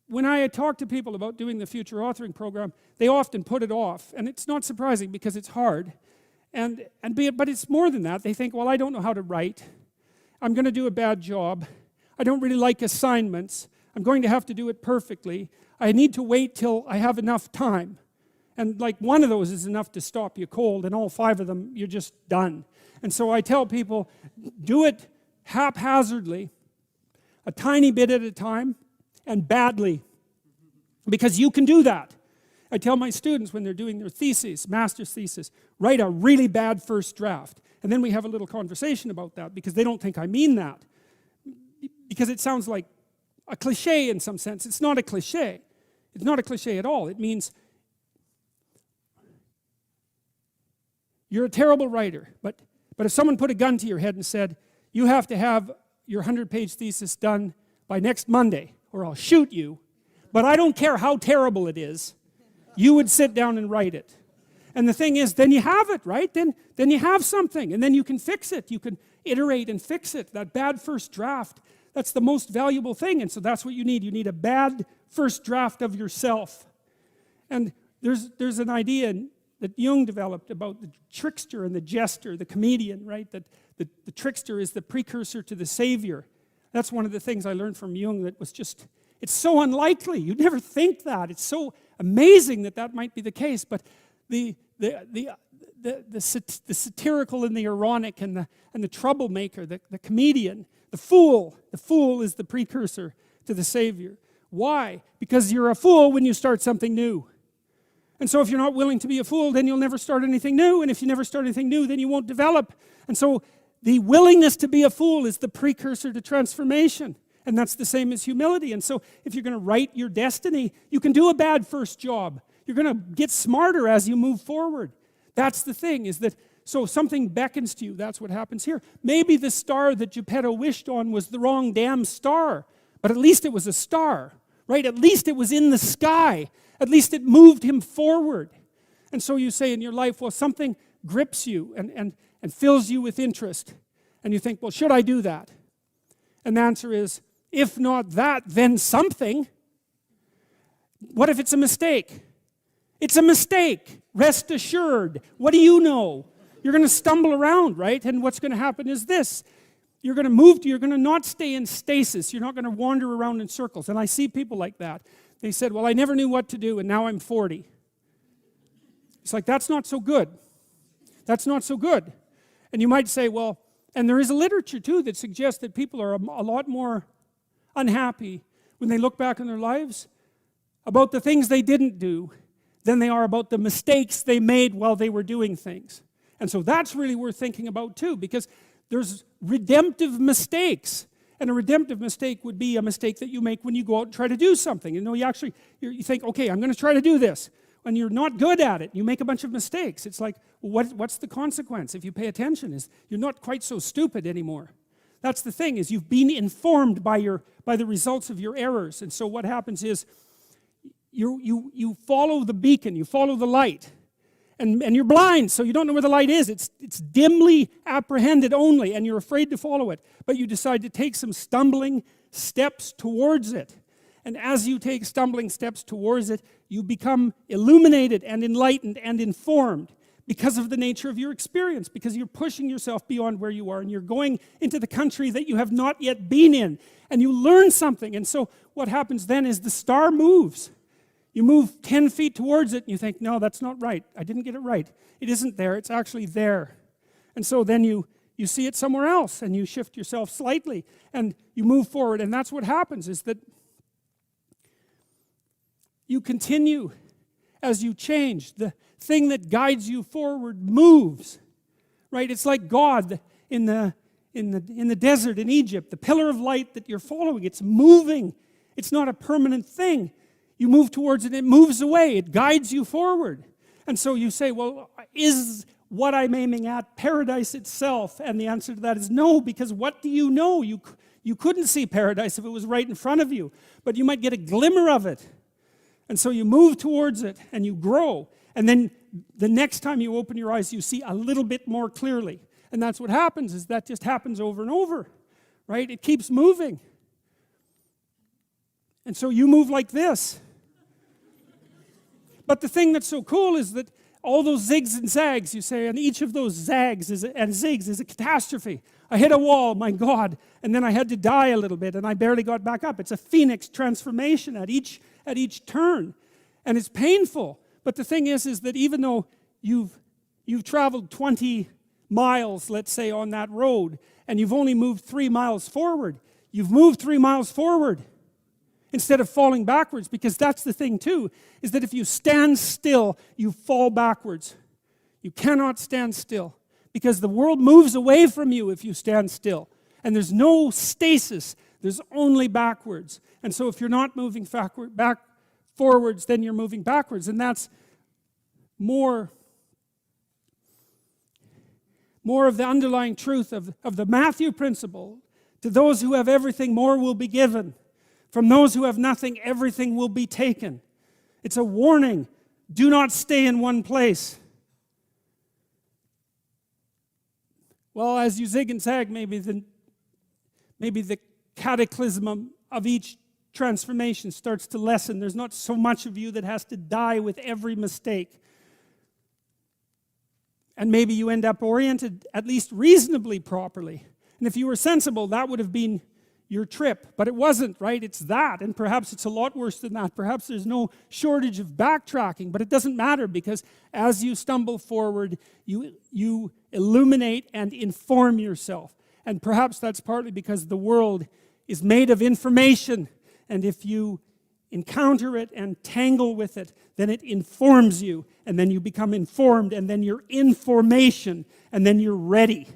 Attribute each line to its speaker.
Speaker 1: when I talk to people about doing the future authoring program, they often put it off. And it's not surprising because it's hard. But it's more than that. They think, well, I don't know how to write. I'm going to do a bad job. I don't really like assignments. I'm going to have to do it perfectly. I need to wait till I have enough time. And like one of those is enough to stop you cold, and all 5 of them, you're just done. And so I tell people, do it haphazardly, a tiny bit at a time, and badly. Because you can do that. I tell my students when they're doing their theses, master's thesis, write a really bad first draft. And then we have a little conversation about that because they don't think I mean that. Because it sounds like a cliche in some sense. It's not a cliche. It's not a cliche at all. It means you're a terrible writer. But if someone put a gun to your head and said, you have to have your 100-page thesis done by next Monday or I'll shoot you, but I don't care how terrible it is, you would sit down and write it. And the thing is, then you have it, right? Then you have something, and then you can fix it. You can iterate and fix it. That bad first draft, that's the most valuable thing, and so that's what you need. You need a bad first draft of yourself. And there's an idea that Jung developed about the trickster and the jester, the comedian, right? That the trickster is the precursor to the savior. That's one of the things I learned from Jung that was just, it's so unlikely. You'd never think that. It's so amazing that might be the case. But the satirical and the ironic and the troublemaker, the comedian, the fool is the precursor to the savior. Why? Because you're a fool when you start something new. And so if you're not willing to be a fool, then you'll never start anything new. And if you never start anything new, then you won't develop. And so the willingness to be a fool is the precursor to transformation. And that's the same as humility. And so if you're going to write your destiny, you can do a bad first job. You're going to get smarter as you move forward. That's the thing, is that, so something beckons to you. That's what happens here. Maybe the star that Geppetto wished on was the wrong damn star. But at least it was a star, right? At least it was in the sky. At least it moved him forward. And so you say in your life, well, something grips you and fills you with interest. And you think, well, should I do that? And the answer is, if not that, then something. What if it's a mistake? It's a mistake. Rest assured. What do you know? You're going to stumble around, right? And what's going to happen is this. You're going to not stay in stasis. You're not going to wander around in circles. And I see people like that. They said, well, I never knew what to do, and now I'm 40. It's like, that's not so good. That's not so good. And you might say, well, and there is a literature, too, that suggests that people are a lot more unhappy when they look back on their lives about the things they didn't do than they are about the mistakes they made while they were doing things. And so that's really worth thinking about, too, because there's redemptive mistakes. And a redemptive mistake would be a mistake that you make when you go out and try to do something. You know, you think, okay, I'm going to try to do this. When you're not good at it, you make a bunch of mistakes. It's like, well, what's the consequence if you pay attention? Is you're not quite so stupid anymore. That's the thing, is you've been informed by the results of your errors. And so what happens is you follow the beacon, you follow the light. And you're blind, so you don't know where the light is. It's dimly apprehended only, and you're afraid to follow it. But you decide to take some stumbling steps towards it. And as you take stumbling steps towards it, you become illuminated and enlightened and informed because of the nature of your experience, because you're pushing yourself beyond where you are, and you're going into the country that you have not yet been in, and you learn something. And so what happens then is the star moves. You move 10 feet towards it, and you think, no, that's not right. I didn't get it right. It isn't there. It's actually there. And so then you see it somewhere else, and you shift yourself slightly, and you move forward. And that's what happens, is that you continue as you change. The thing that guides you forward moves, right? It's like God in the desert in Egypt, the pillar of light that you're following. It's moving. It's not a permanent thing. You move towards it, it moves away, it guides you forward. And so you say, well, is what I'm aiming at paradise itself? And the answer to that is no, because what do you know? You couldn't see paradise if it was right in front of you, but you might get a glimmer of it. And so you move towards it, and you grow. And then the next time you open your eyes, you see a little bit more clearly. And that's what happens, is that just happens over and over, right? It keeps moving. And so you move like this. But the thing that's so cool is that all those zigs and zags, you say, and each of those zags and zigs is a catastrophe. I hit a wall, my God, and then I had to die a little bit, and I barely got back up. It's a phoenix transformation at each turn, and it's painful. But the thing is that even though you've traveled 20 miles, let's say, on that road, and you've only moved 3 miles forward, you've moved 3 miles forward instead of falling backwards, because that's the thing too, is that if you stand still, you fall backwards. You cannot stand still, because the world moves away from you if you stand still. And there's no stasis, there's only backwards. And so if you're not moving forwards, then you're moving backwards. And that's more of the underlying truth of the Matthew principle. To those who have everything, more will be given. From those who have nothing, everything will be taken. It's a warning. Do not stay in one place. Well, as you zig and zag, maybe the cataclysm of each transformation starts to lessen. There's not so much of you that has to die with every mistake. And maybe you end up oriented at least reasonably properly. And if you were sensible, that would have been your trip. But it wasn't, right? It's that. And perhaps it's a lot worse than that. Perhaps there's no shortage of backtracking. But it doesn't matter, because as you stumble forward, you illuminate and inform yourself. And perhaps that's partly because the world is made of information. And if you encounter it and tangle with it, then it informs you. And then you become informed. And then you're information. And then you're ready.